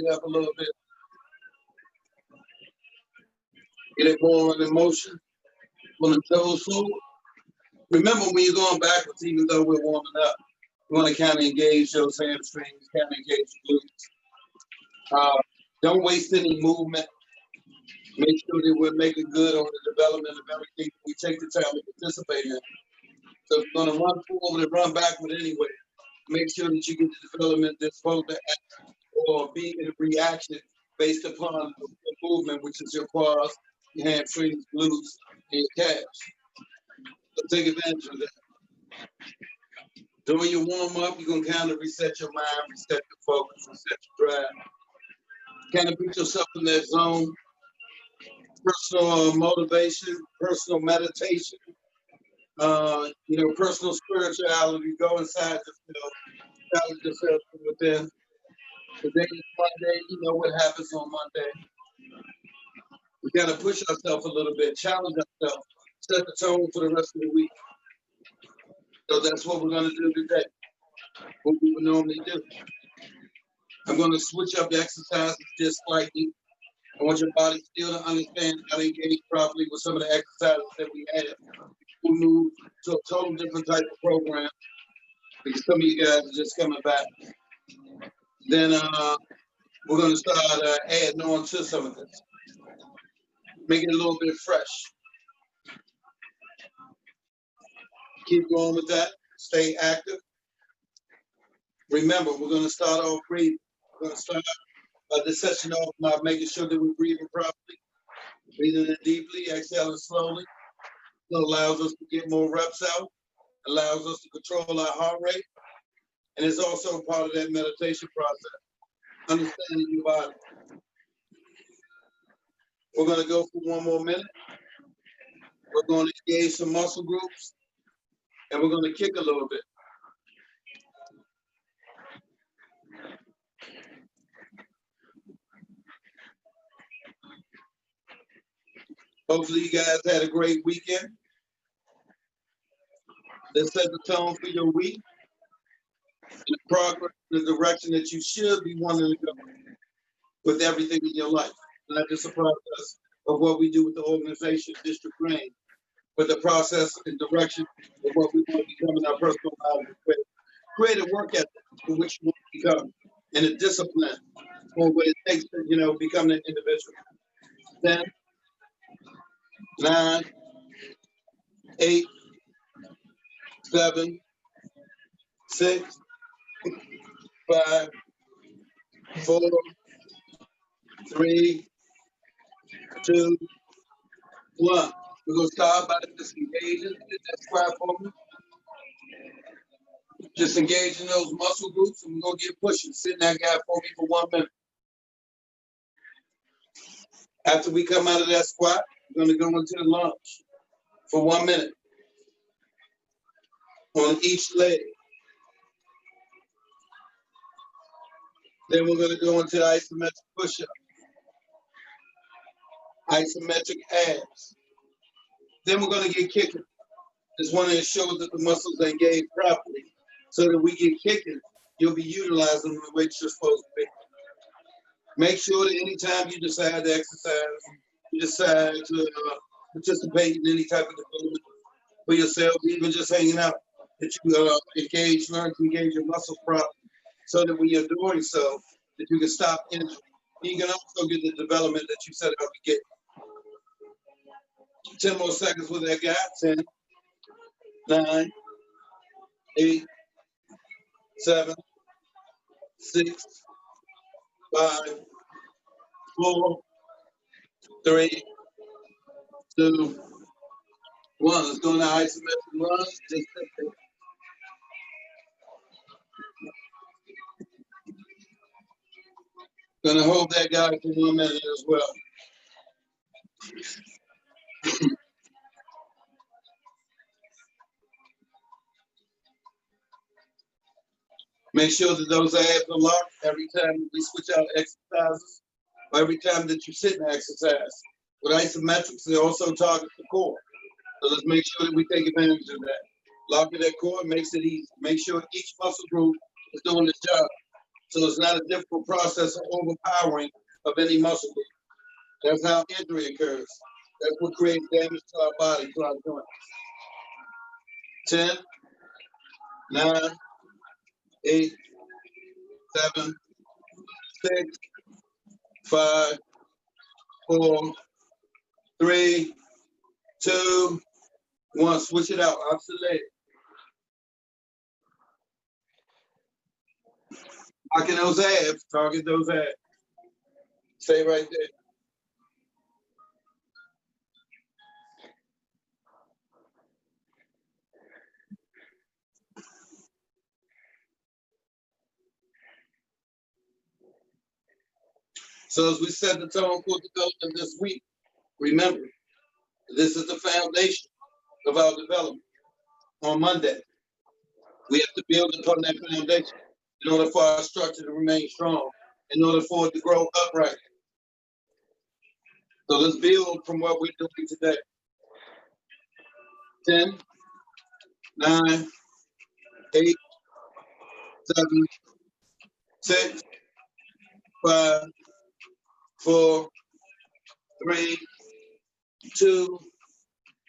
it up a little bit. Get it more in motion. On the toes forward. Remember, when you're going backwards, even though we're warming up, you want to kind of engage those hamstrings, kind of engage the glutes. Don't waste any movement. Make sure that we're making good on the development of everything we take the time to participate in. So if you're going to run forward and run backward anyway, make sure that you get the development that's supposed to act or be in reaction based upon the movement, which is your quads, your hamstrings, glutes, and your calves. So take advantage of that. During your warm-up, you're going to kind of reset your mind, reset your focus, reset your drive. Kind of put yourself in that zone. Personal motivation, personal meditation, personal spirituality. Go inside yourself, challenge yourself from within. Today is Monday. You know what happens on Monday. We got to push ourselves a little bit, challenge ourselves, set the tone for the rest of the week. So that's what we're going to do today. What we would normally do. I'm going to switch up the exercises just slightly. I want your body still to understand how to engage properly with some of the exercises that we have. We move to a total different type of program because some of you guys are just coming back. Then we're going to start adding on to some of this, making it a little bit fresh. Keep going with that. Stay active. Remember, we're going to start off breathing. We're going to start this session off by making sure that we're breathing properly, breathing in deeply, exhaling slowly. It allows us to get more reps out, allows us to control our heart rate, and it's also part of that meditation process, understanding your body. We're going to go for one more minute. We're going to engage some muscle groups, and we're going to kick a little bit. Hopefully you guys had a great weekend. Let's set the tone for your week. The progress, the direction that you should be wanting to go with everything in your life. Not just a process of what we do with the organization, District Green, but the process and direction of what we want to become in our personal lives. Create a work ethic for which you want to become, and a discipline for what it takes to, become an individual. 10, 9, 8, 7, 6, 5, 4, 3, 2, 1. We're going to start by disengaging that squat for me. Disengaging those muscle groups, and we're going to get pushing. Sit in that guy for me for 1 minute. After we come out of that squat, we're going to go into the lunge for 1 minute on each leg. Then we're going to go into the isometric push-up, isometric abs. Then we're going to get kicking. Just want to ensure that the muscles are engaged properly so that we get kicking. You'll be utilizing them the way you're supposed to be. Make sure that anytime you decide to exercise, you decide to participate in any type of development for yourself, even just hanging out, that you learn to engage your muscles properly so that when you're doing so, that you can stop injury. You can also get the development that you set out to get. 10 more seconds with that guy. 10, 9, 8, 7, 6, 5, 4, 3, 2, 1. Let's go into isometric lunge. Just gonna hold that guy for 1 minute as well. Make sure that those abs are locked every time we switch out exercises, or every time that you sit and exercise. With isometrics, they also target the core. So let's make sure that we take advantage of that. Locking that core makes it easy. Make sure each muscle group is doing its job So it's not a difficult process of overpowering of any muscle group. That's how injury occurs. That's what creates damage to our body, to our joints. 10, 9, 8, 7, 6, 5, 4, 3, 2, 1. Switch it out. Opposite leg. Target those abs. Target those abs. Stay right there. So as we set the tone for development this week, remember, this is the foundation of our development. On Monday, we have to build upon that foundation in order for our structure to remain strong, in order for it to grow upright. So let's build from what we're doing today. 10, 9, 8, 7, 6, 5, 4, 3, 2,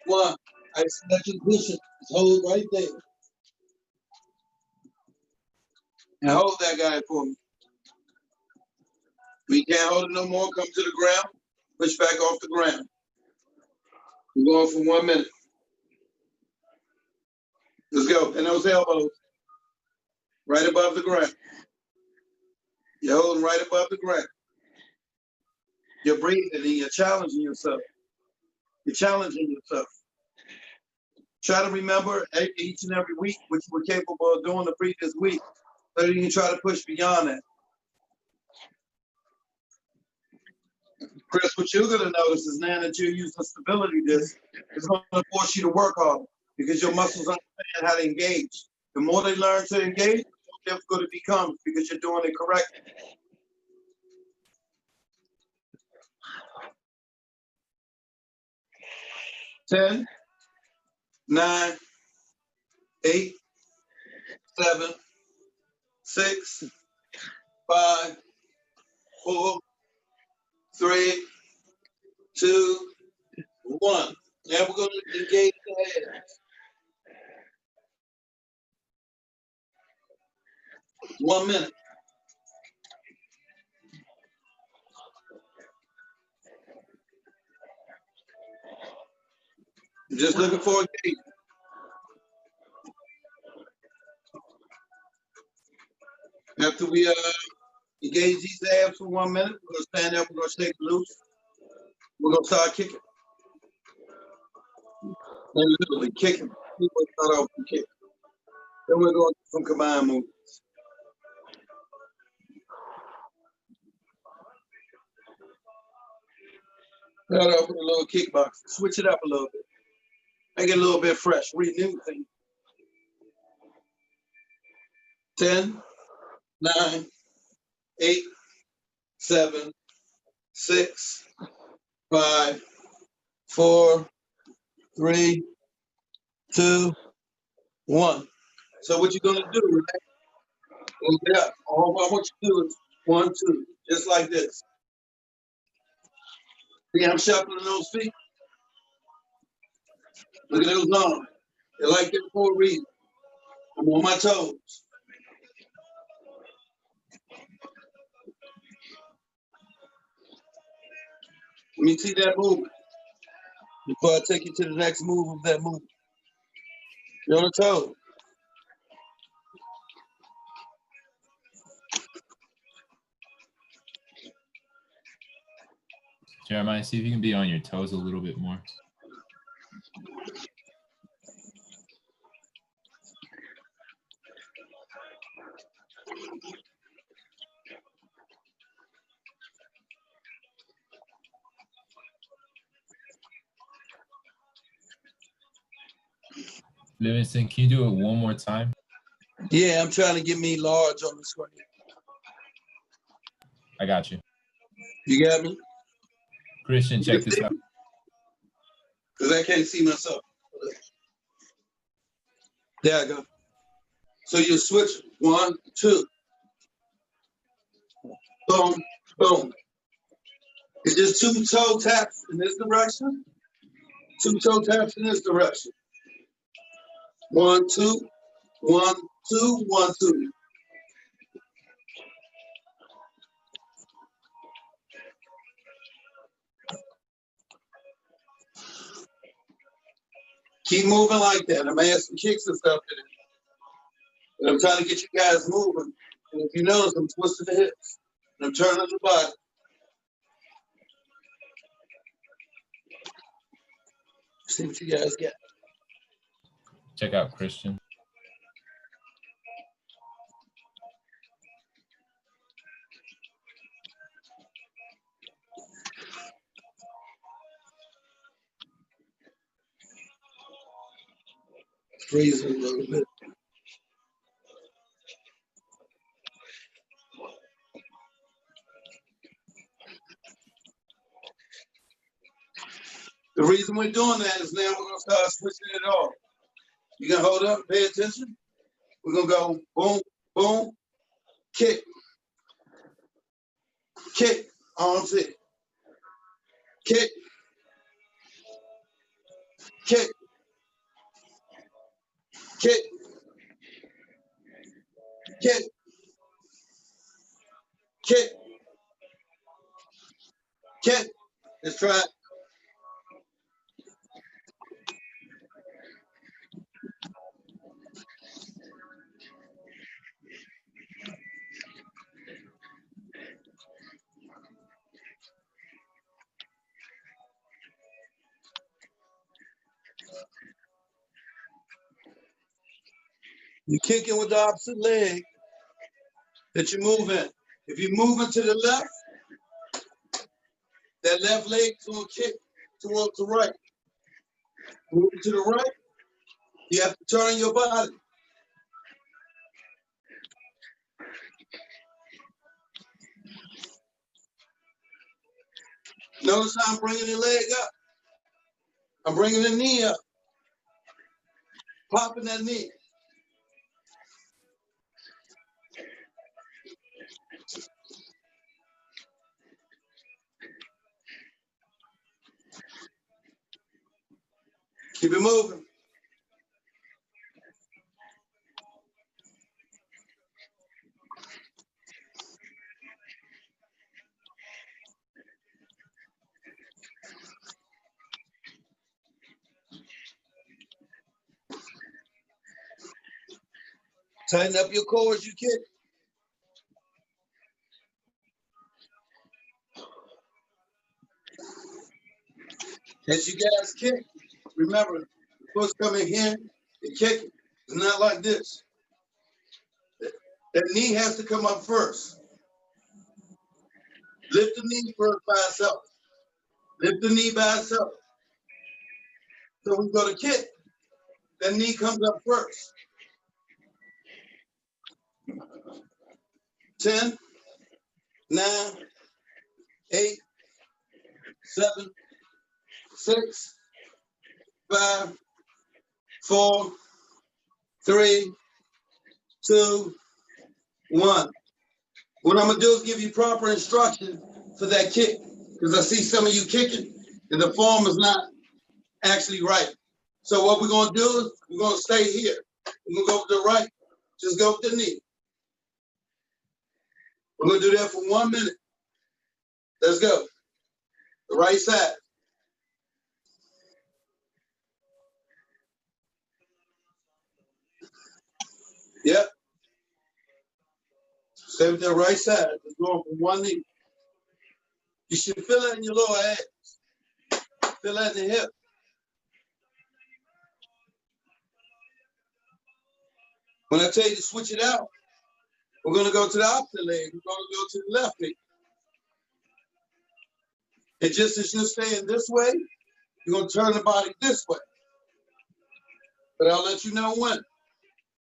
1. Isolation cushion. Hold right there. And hold that guy for me. We can't hold it no more. Come to the ground. Push back off the ground. We're going for 1 minute. Let's go. And those elbows right above the ground. You're holding right above the ground. You're breathing and you're challenging yourself. You're challenging yourself. Try to remember each and every week what you were capable of doing the previous week, so you can try to push beyond that. Chris, what you're going to notice is now that you're using stability disc, it's going to force you to work harder because your muscles understand how to engage. The more they learn to engage, the more difficult it becomes because you're doing it correctly. Ten, 9, 8, 7, 6, 5, 4, 3, 2, 1. Now we're going to engage the hands. 1 minute. Just looking for a gate. After we engage these abs for 1 minute, we're going to stand up, we're going to shake loose. We're going to start kicking. And literally kicking. We're going to start off and kick. Then we're going to do some combined movements. Start off with a little kickbox. Switch it up a little bit. Make it a little bit fresh. Renew things. 10, 9, 8, 7, 6, 5, 4, 3, 2, 1. So what you're gonna do, right? Get up. All I want you to do is 1, 2, just like this. See, I'm shuffling those feet. Look at those arms. They're like that for a reason. I'm on my toes. Let me see that movement before I take you to the next move of that movement. You're on the toes. Jeremiah, see if you can be on your toes a little bit more. Livingston, can you do it one more time? Yeah, I'm trying to get me large on the screen. I got you. You got me? Christian, check this out. Because I can't see myself. There I go. So you switch 1, 2. Boom, boom. It's just 2 toe taps in this direction, 2 toe taps in this direction. 1, 2, 1, 2, 1, 2. Keep moving like that. I'm adding some kicks and stuff in it. And I'm trying to get you guys moving. And if you notice, I'm twisting the hips. And I'm turning the body. See what you guys get. Check out Christian. Freezing a little bit. The reason we're doing that is now we're going to start switching it off. You can hold up, pay attention. We're going to go boom, boom, kick, kick, arms in, kick, kick, kick, kick, kick, kick. Let's try it. You're kicking with the opposite leg that you're moving. If you're moving to the left, that left leg is going to kick towards the right. Moving to the right, you have to turn your body. Notice how I'm bringing the leg up. I'm bringing the knee up. Popping that knee. Keep it moving. Tighten up your core as you kick. As you guys kick, remember, the foot's coming here, the kick is not like this. That knee has to come up first. Lift the knee first by itself. Lift the knee by itself. So we go to kick, that knee comes up first. 10, 9, 8, 7, 6, 5, 4, 3, 2, 1. What I'm gonna do is give you proper instruction for that kick, because I see some of you kicking and the form is not actually right. So what we're gonna do is we're gonna stay here. We're gonna go to the right, just go with the knee. We're gonna do that for 1 minute. Let's go. The right side. Yep. Stay with that right side. Just going from 1 knee. You should feel that in your lower abs. Feel that in the hip. When I tell you to switch it out, we're gonna go to the opposite leg. We're gonna go to the left knee. And just as you're staying this way, you're gonna turn the body this way. But I'll let you know when.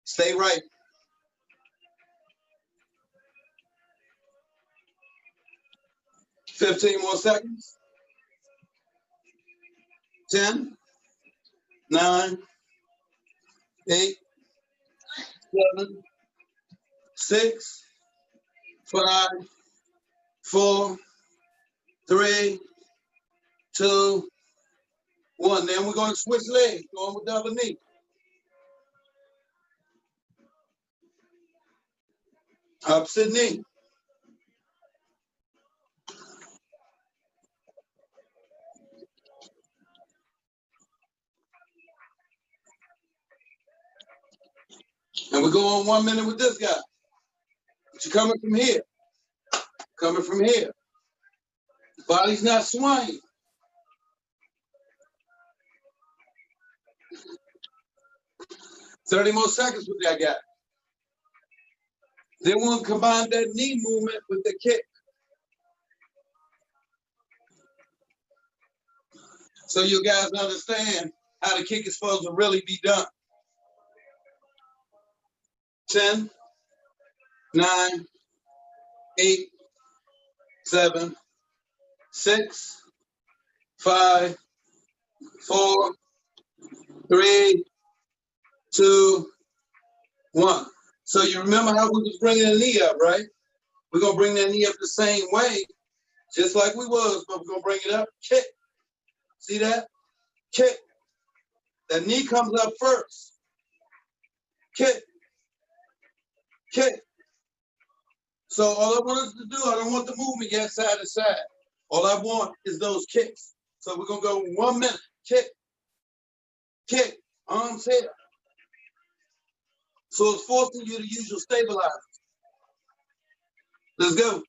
Stay right. $15 more seconds. 10, 9, 8, 7, 6, 5, 4, 3, 2, 1. Then we're going to switch legs, going with the other knee. Opposite knee. And we're going 1 minute with this guy. But you're coming from here. Coming from here. The body's not swaying. "30 more seconds with that guy. Then we'll combine that knee movement with the kick. So you guys understand how the kick is supposed to really be done. 10, 9, 8, 7, 6, 5, 4, 3, 2, 1. So you remember how we was bringing the knee up, right? We're going to bring that knee up the same way, just like we was, but we're going to bring it up, kick. See that? Kick. That knee comes up first. Kick. Kick. So all I want us to do, I don't want the movement yet side to side. All I want is those kicks. So we're going to go 1 minute. Kick. Kick. Arms here. So it's forcing you to use your stabilizers. Let's go.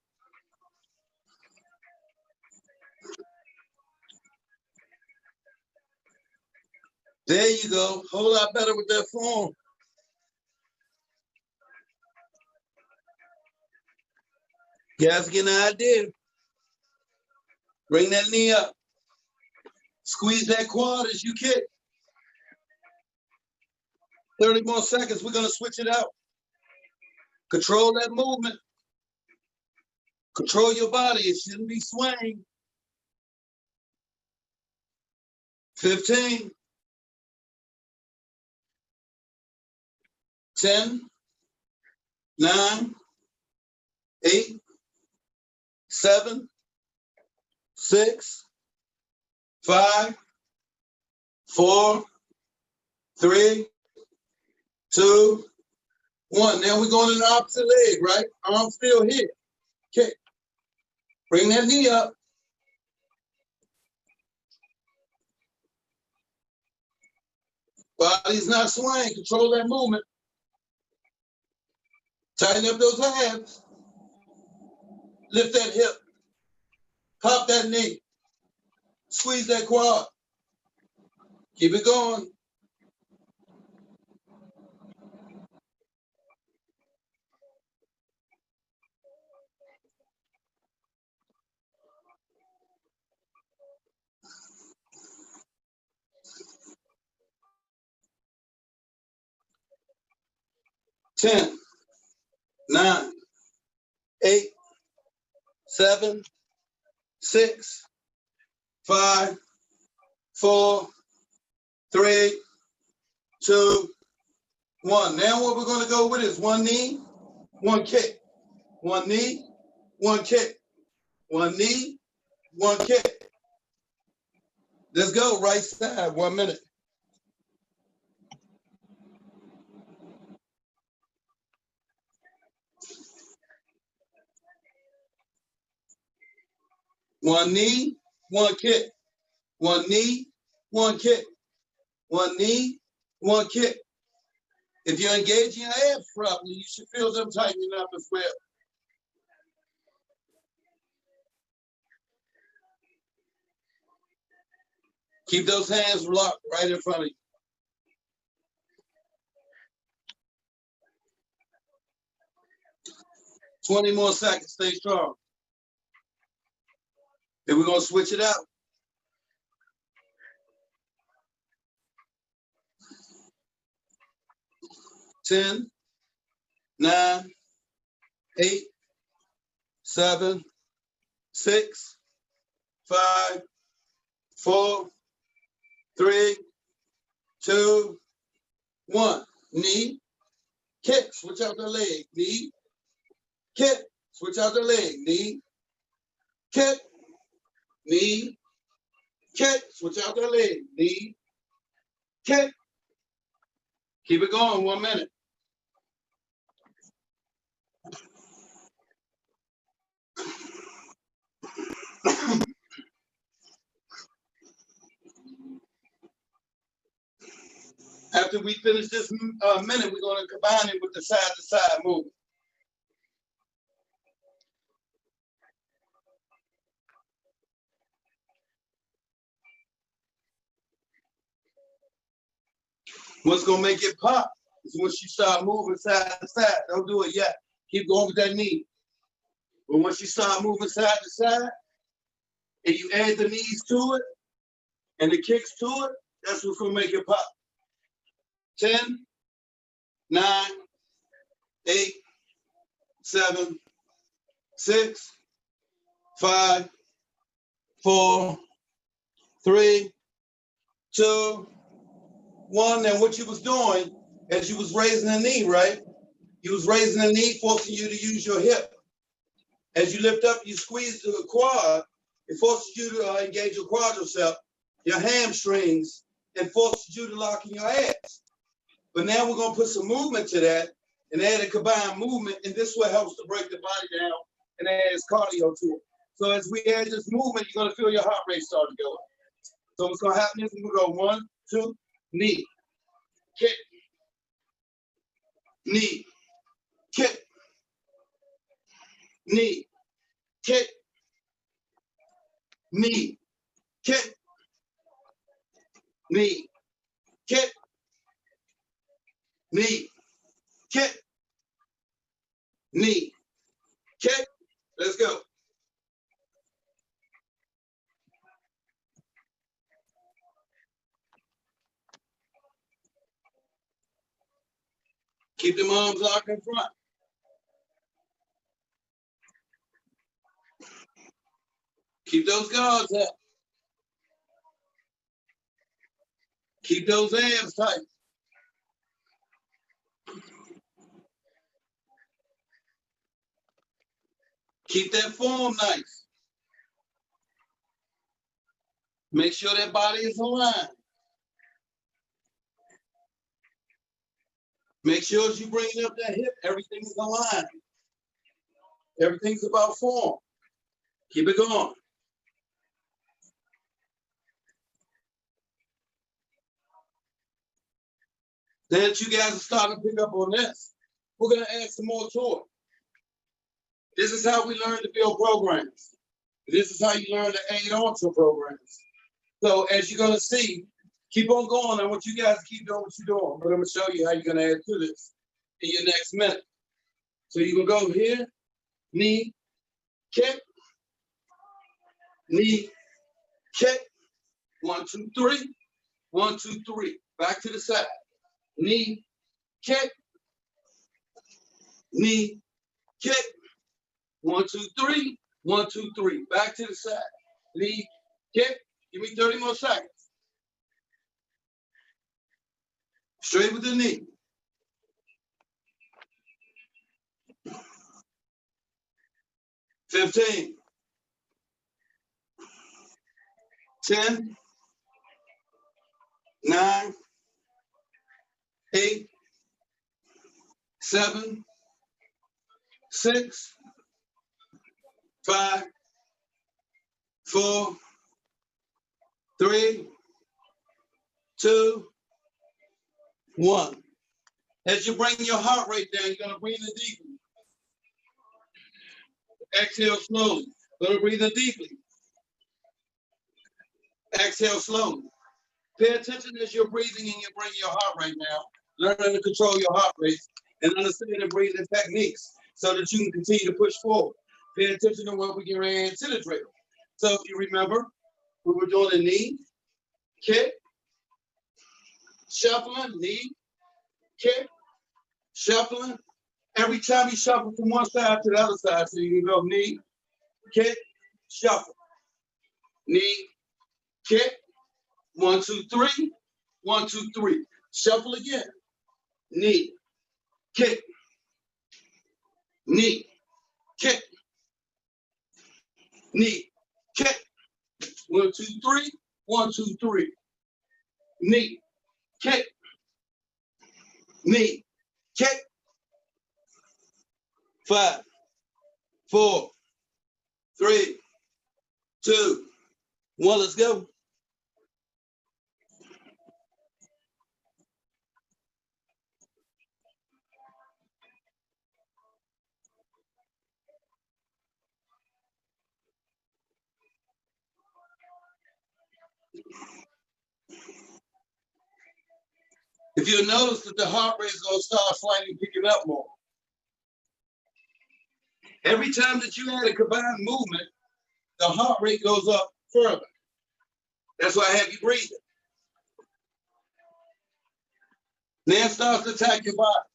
There you go. Whole lot better with that form. You guys get an idea. Bring that knee up. Squeeze that quad as you kick. 30 more seconds. We're going to switch it out. Control that movement. Control your body. It shouldn't be swaying. 15. 10. 9. 8. 7. 6. 5. 4. 3. 2. 1. Now we're going in the opposite leg, right? Arm still here. Kick. Bring that knee up. Body's not swaying. Control that movement. Tighten up those abs. Lift that hip. Pop that knee. Squeeze that quad. Keep it going. Ten, 9, 8, 7, 6, 5, 4, 3, 2, 1. Now what we're going to go with is 1 knee, 1 kick. 1 knee, 1 kick. 1 knee, 1 kick. Let's go right side, 1 minute. One knee, 1 kick. 1 knee, 1 kick. 1 knee, 1 kick. If you're engaging your abs properly, you should feel them tightening up as well. Keep those hands locked right in front of you. "20 more seconds, stay strong. Then we're going to switch it out. 10, 9, 8, 7, 6, 5, 4, 3, 2, 1. Knee, kick, switch out the leg. Knee, kick, switch out the leg. Knee, kick, knee, kick. Switch out that leg, knee, kick. Keep it going, 1 minute. After we finish this minute, we're going to combine it with the side-to-side movement. What's going to make it pop is once you start moving side to side. Don't do it yet. Keep going with that knee. But once you start moving side to side, and you add the knees to it, and the kicks to it, that's what's going to make it pop. 10, 9, 8, 7, 6, 5, 4, 3, 2, 1. Now what you was doing as you was raising the knee, right? You was raising the knee, forcing you to use your hip. As you lift up, you squeeze the quad. It forces you to engage your quadricep, your hamstrings, and forces you to lock in your abs. But now we're going to put some movement to that and add a combined movement, and this will help to break the body down and adds cardio to it. So as we add this movement, you're going to feel your heart rate start to go up. So what's going to happen is we're going to go 1, 2, knee, kick, knee, kick, knee, kick, knee, kick, knee, kick, knee, kick, knee, kick. Let's go. Keep them arms locked in front. Keep those guards up. Keep those abs tight. Keep that form nice. Make sure that body is aligned. Make sure as you bringing up that hip, everything's aligned. Everything's about form. Keep it going. Now that you guys are starting to pick up on this, we're going to add some more to it. This is how we learn to build programs. This is how you learn to add on to programs. So as you're going to see, keep on going. I want you guys to keep doing what you're doing, but I'm going to show you how you're going to add to this in your next minute. So you can go here, knee, kick, knee, kick, 1, 2, 3, 1, 2, 3. Back to the side. Knee, kick, knee, kick, 1, 2, 3, 1, 2, 3. Back to the side. Knee, kick. Give me 30 more seconds. Straight with the knee. 15. 10. 9. 8. 7. 6. 5. 4. 3. 2. 1. As you bring your heart rate down, you're going to breathe in deeply. Exhale slowly. Going to breathe in deeply. Exhale slowly. Pay attention as you're breathing and you're bringing your heart rate down. Learning to control your heart rate and understanding breathing techniques so that you can continue to push forward. Pay attention to what we get ready to the drill. So if you remember, we were doing a knee, kick, shuffling, knee, kick, shuffling. Every time you shuffle from one side to the other side, so you can go knee, kick, shuffle. Knee, kick, 1, 2, 3, 1, 2, 3. Shuffle again. Knee, kick, knee, kick, knee, kick. 1, 2, 3. 1, 2, 3. Knee, kick. Knee, kick. 5, 4, 3, 2, 1. Let's go. If you notice that the heart rate is going to start slightly picking up more. Every time that you add a combined movement, the heart rate goes up further. That's why I have you breathing. Then it starts to attack your body.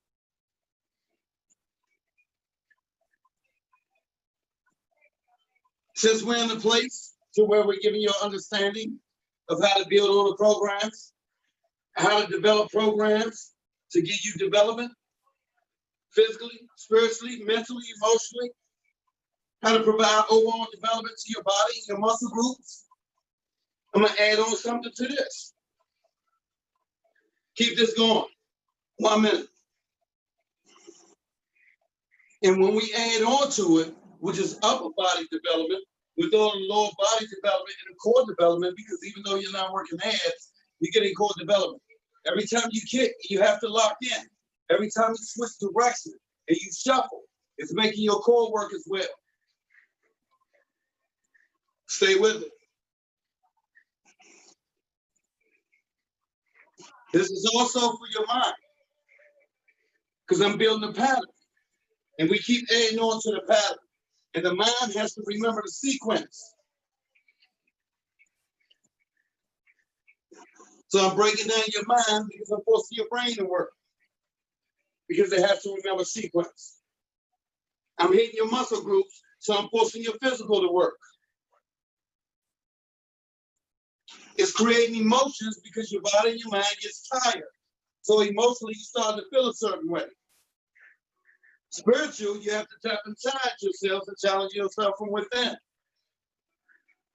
Since we're in the place to where we're giving you an understanding of how to build all the programs, how to develop programs to give you development, physically, spiritually, mentally, emotionally, how to provide overall development to your body and your muscle groups. I'm gonna add on something to this. Keep this going. 1 minute. And when we add on to it, which is upper body development, we're doing lower body development and core development, because even though you're not working abs, you're getting core development. Every time you kick, you have to lock in. Every time you switch direction and you shuffle, it's making your core work as well. Stay with it. This is also for your mind, because I'm building a pattern, and we keep adding on to the pattern, and the mind has to remember the sequence. So I'm breaking down your mind because I'm forcing your brain to work, because it has to remember sequence. I'm hitting your muscle groups, so I'm forcing your physical to work. It's creating emotions because your body and your mind gets tired. So emotionally, you start to feel a certain way. Spiritual, you have to tap inside yourself and challenge yourself from within.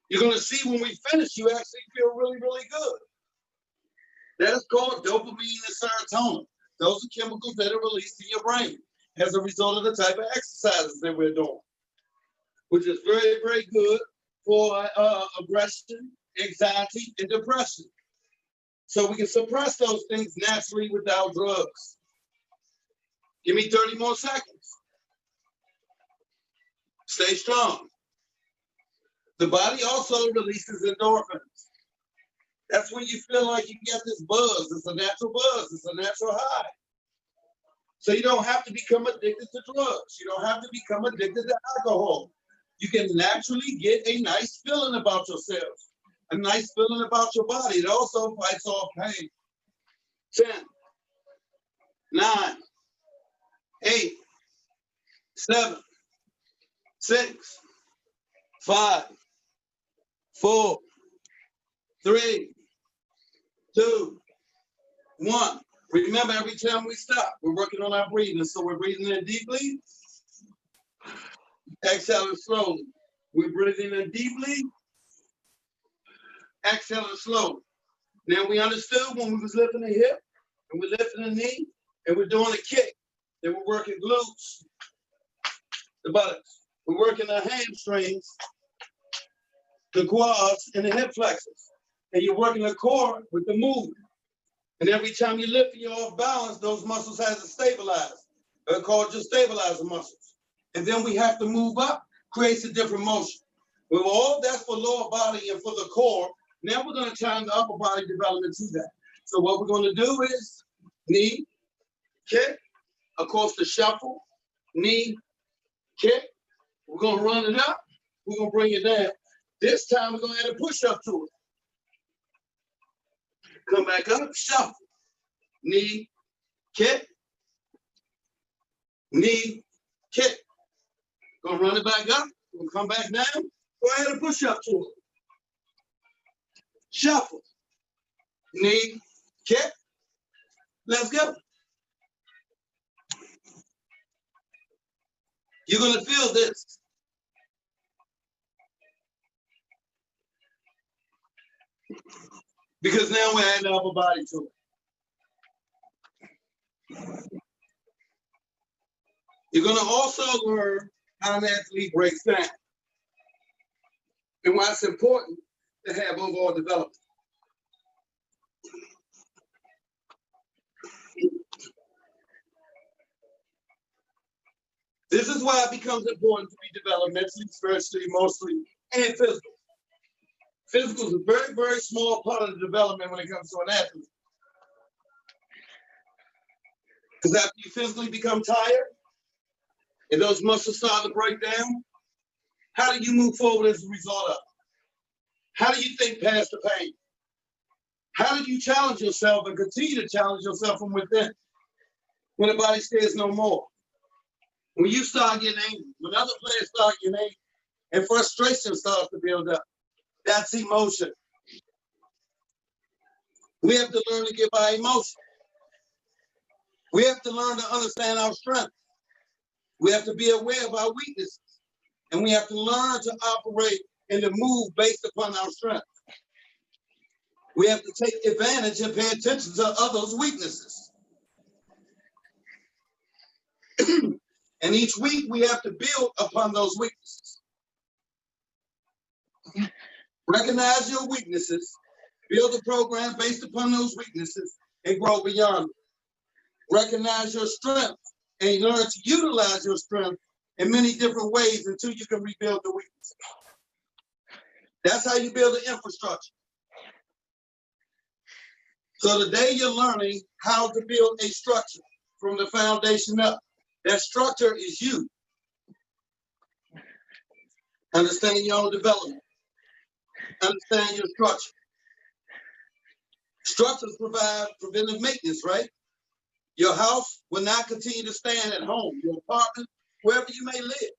You're going to see when we finish, you actually feel really, really good. That is called dopamine and serotonin. Those are chemicals that are released in your brain as a result of the type of exercises that we're doing, which is very, very good for aggression, anxiety, and depression. So we can suppress those things naturally without drugs. Give me 30 more seconds. Stay strong. The body also releases endorphins. That's when you feel like you get this buzz. It's a natural buzz. It's a natural high. So you don't have to become addicted to drugs. You don't have to become addicted to alcohol. You can naturally get a nice feeling about yourself, a nice feeling about your body. It also fights off pain. 10, 9, 8, 7, 6, 5, 4, 3, 2, 1. Remember, every time we stop, we're working on our breathing. So we're breathing in deeply, exhaling slowly. We're breathing in deeply, exhaling slowly. Now we understood when we was lifting the hip and we're lifting the knee and we're doing a kick, that we're working glutes, the buttocks. We're working the hamstrings, the quads, and the hip flexors. And you're working the core with the movement. And every time you lift, you're off balance, those muscles have to stabilize. They're called your stabilizer muscles. And then we have to move up, creates a different motion. With all that's for lower body and for the core, now we're going to turn the upper body development to that. So what we're going to do is knee, kick, of course the shuffle, knee, kick. We're going to run it up. We're going to bring it down. This time we're going to add a push-up to it. Come back up, shuffle, knee, kick, knee, kick. Gonna run it back up, we'll come back down, go ahead and push up to it. Shuffle, knee, kick, let's go. You're gonna feel this. Because now we're adding our body to it. You're going to also learn how an athlete breaks down and why it's important to have overall development. This is why it becomes important to be developed mentally, spiritually, emotionally, and physically. Physical is a very, very small part of the development when it comes to an athlete. Because after you physically become tired and those muscles start to break down, how do you move forward as a result of it? How do you think past the pain? How do you challenge yourself and continue to challenge yourself from within when the body says no more? When you start getting angry, when other players start getting angry, and frustration starts to build up, that's emotion. We have to learn to get by emotion. We have to learn to understand our strength. We have to be aware of our weaknesses. And we have to learn to operate and to move based upon our strength. We have to take advantage and pay attention to others' weaknesses. And each week we have to build upon those weaknesses. Recognize your weaknesses, build a program based upon those weaknesses, and grow beyond them. Recognize your strength and learn to utilize your strength in many different ways until you can rebuild the weaknesses. That's how you build an infrastructure. So today you're learning how to build a structure from the foundation up. That structure is you. Understanding your own development. Understand your structure. Structures provide preventive maintenance, right? Your house will not continue to stand at home, your apartment, wherever you may live,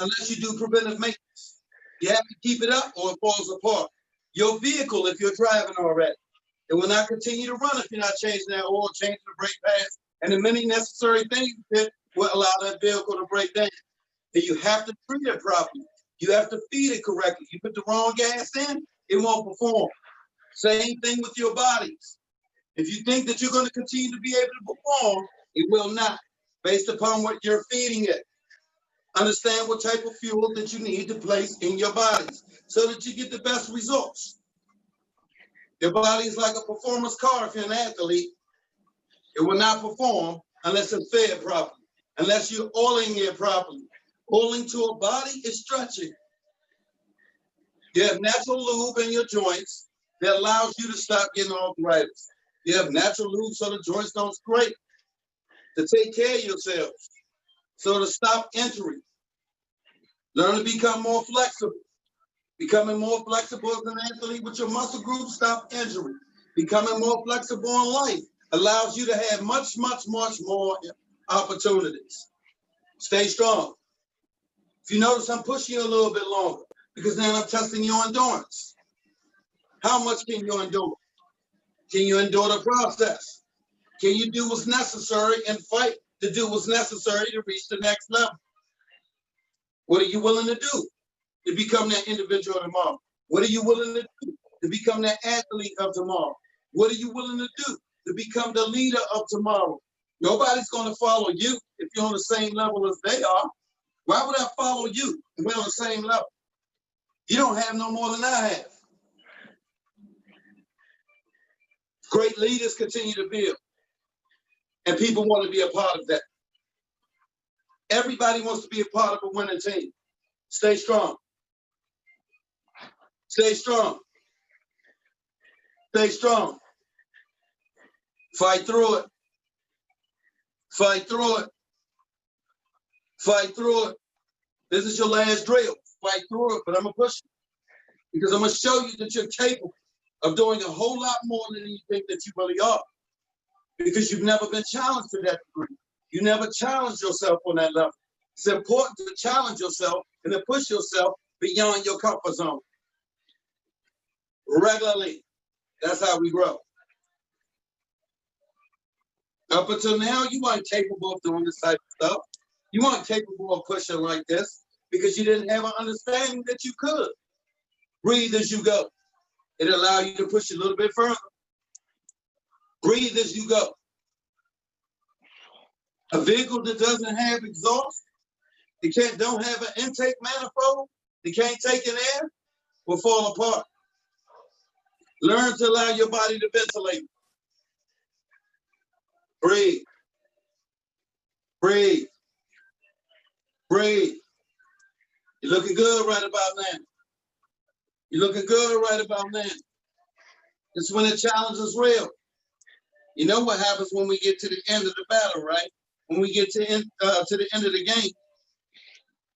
unless you do preventive maintenance. You have to keep it up or it falls apart. Your vehicle, if you're driving already, it will not continue to run if you're not changing that oil, changing the brake pads, and the many necessary things that will allow that vehicle to break down. And you have to treat it properly. You have to feed it correctly. You put the wrong gas in, it won't perform. Same thing with your bodies. If you think that you're going to continue to be able to perform, it will not, based upon what you're feeding it. Understand what type of fuel that you need to place in your bodies so that you get the best results. Your body is like a performance car if you're an athlete. It will not perform unless it's fed properly, unless you're oiling it properly. Oiling to a body is stretching. You have natural lube in your joints that allows you to stop getting arthritis. You have natural lube so the joints don't scrape, to take care of yourselves, so to stop injury. Learn to become more flexible. Becoming more flexible as an athlete with your muscle groups, stop injury. Becoming more flexible in life allows you to have much, much, much more opportunities. Stay strong. If you notice, I'm pushing you a little bit longer because then I'm testing your endurance. How much can you endure? Can you endure the process? Can you do what's necessary and fight to do what's necessary to reach the next level? What are you willing to do to become that individual tomorrow? What are you willing to do to become that athlete of tomorrow? What are you willing to do to become the leader of tomorrow? Nobody's going to follow you if you're on the same level as they are. Why would I follow you if we're on the same level? You don't have no more than I have. Great leaders continue to build, and people want to be a part of that. Everybody wants to be a part of a winning team. Stay strong. Stay strong. Stay strong. Fight through it. Fight through it. Fight through it. This is your last drill. Fight through it, but I'm going to push you because I'm going to show you that you're capable of doing a whole lot more than you think that you really are, because you've never been challenged to that degree. You never challenged yourself on that level. It's important to challenge yourself and to push yourself beyond your comfort zone regularly. That's how we grow. Up until now, you weren't capable of doing this type of stuff. You weren't capable of pushing like this because you didn't have an understanding that you could. Breathe as you go. It allows you to push a little bit further. Breathe as you go. A vehicle that doesn't have exhaust, don't have an intake manifold, they can't take in air, will fall apart. Learn to allow your body to ventilate. Breathe. Breathe. Breathe. You're looking good right about now. You're looking good right about now. It's when the challenge is real. You know what happens when we get to the end of the battle, right? When we get to the end of the game,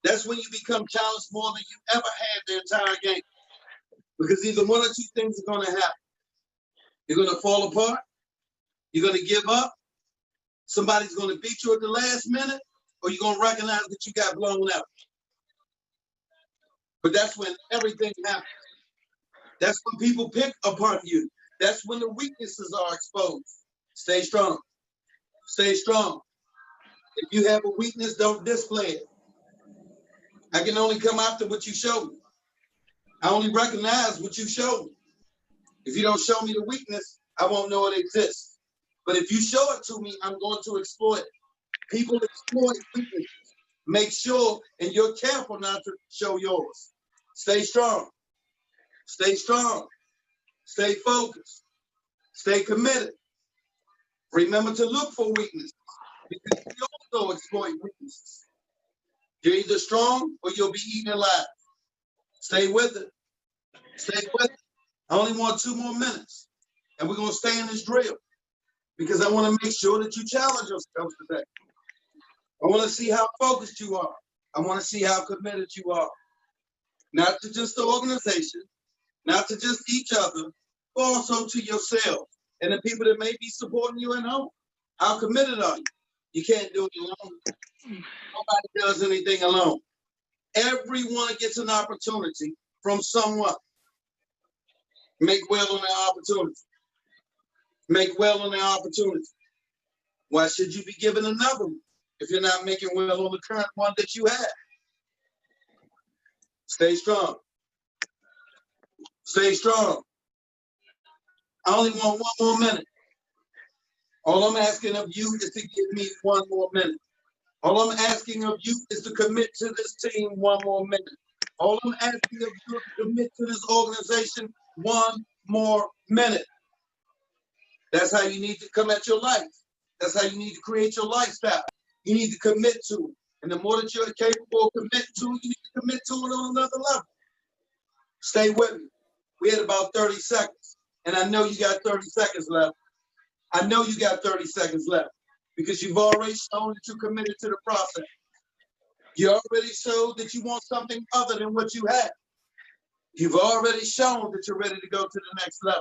that's when you become challenged more than you ever had the entire game. Because either one or two things are going to happen. You're going to fall apart. You're going to give up. Somebody's going to beat you at the last minute, or you're going to recognize that you got blown out. But that's when everything happens. That's when people pick apart you. That's when the weaknesses are exposed. Stay strong. Stay strong. If you have a weakness, don't display it. I can only come after what you show me. I only recognize what you show me. If you don't show me the weakness, I won't know it exists. But if you show it to me, I'm going to exploit it. People exploit weaknesses. Make sure, and you're careful not to show yours. Stay strong. Stay strong. Stay focused. Stay committed. Remember to look for weaknesses, because you also exploit weaknesses. You're either strong or you'll be eaten alive. Stay with it. Stay with it. I only want 2 more minutes, and we're going to stay in this drill because I want to make sure that you challenge yourselves today. I want to see how focused you are. I want to see how committed you are. Not to just the organization, not to just each other, but also to yourself and the people that may be supporting you at home. How committed are you? You can't do it alone. Nobody does anything alone. Everyone gets an opportunity from someone. Make well on their opportunity. Make well on their opportunity. Why should you be given another one if you're not making well on the current one that you have? Stay strong. Stay strong. I only want 1 more minute. All I'm asking of you is to give me 1 more minute. All I'm asking of you is to commit to this team 1 more minute. All I'm asking of you is to commit to this organization 1 more minute. That's how you need to come at your life. That's how you need to create your lifestyle. You need to commit to it. And the more that you're capable of committing to it, you need to commit to it on another level. Stay with me. We had about 30 seconds. And I know you got 30 seconds left. I know you got 30 seconds left because you've already shown that you're committed to the process. You already showed that you want something other than what you have. You've already shown that you're ready to go to the next level.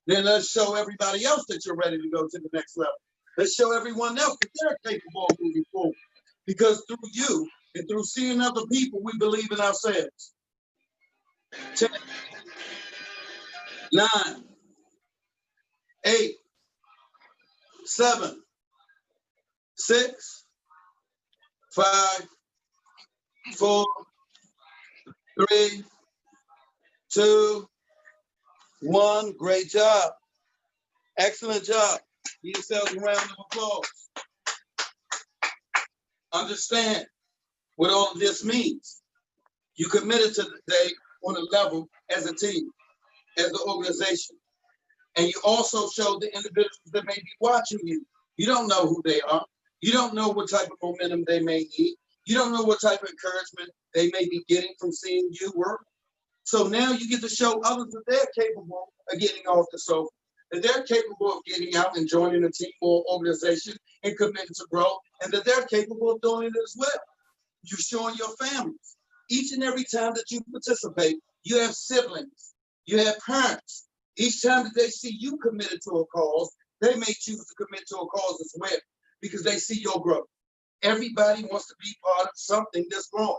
Then let's show everybody else that you're ready to go to the next level. Let's show everyone else that they're capable of moving forward. Because through you and through seeing other people, we believe in ourselves. 10, 9, 8, 7, 6, 5, 4, 3, 2, 1. Great job. Excellent job. Give yourselves a round of applause. Understand what all of this means. You committed to the day on a level as a team, as an organization. And you also showed the individuals that may be watching you. You don't know who they are. You don't know what type of momentum they may need. You don't know what type of encouragement they may be getting from seeing you work. So now you get to show others that they're capable of getting off the sofa, that they're capable of getting out and joining a team or organization and committing to grow, and that they're capable of doing it as well. You're showing your families. Each and every time that you participate, you have siblings, you have parents. Each time that they see you committed to a cause, they may choose to commit to a cause as well because they see your growth. Everybody wants to be part of something that's growing.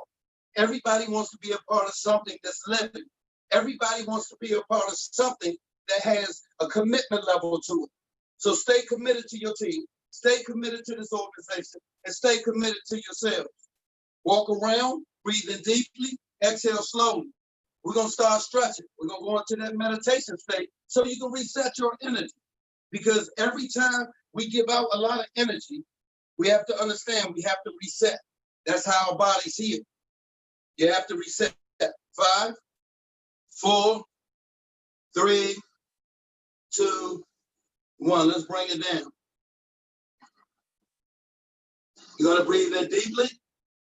Everybody wants to be a part of something that's living. Everybody wants to be a part of something that has a commitment level to it. So stay committed to your team, stay committed to this organization, and stay committed to yourselves. Walk around, breathing deeply, exhale slowly. We're going to start stretching. We're going to go into that meditation state so you can reset your energy. because every time we give out a lot of energy, we have to understand we have to reset. That's how our bodies heal. You have to reset. 5, 4, 3, 2, 1. Let's bring it down. You're gonna breathe in deeply.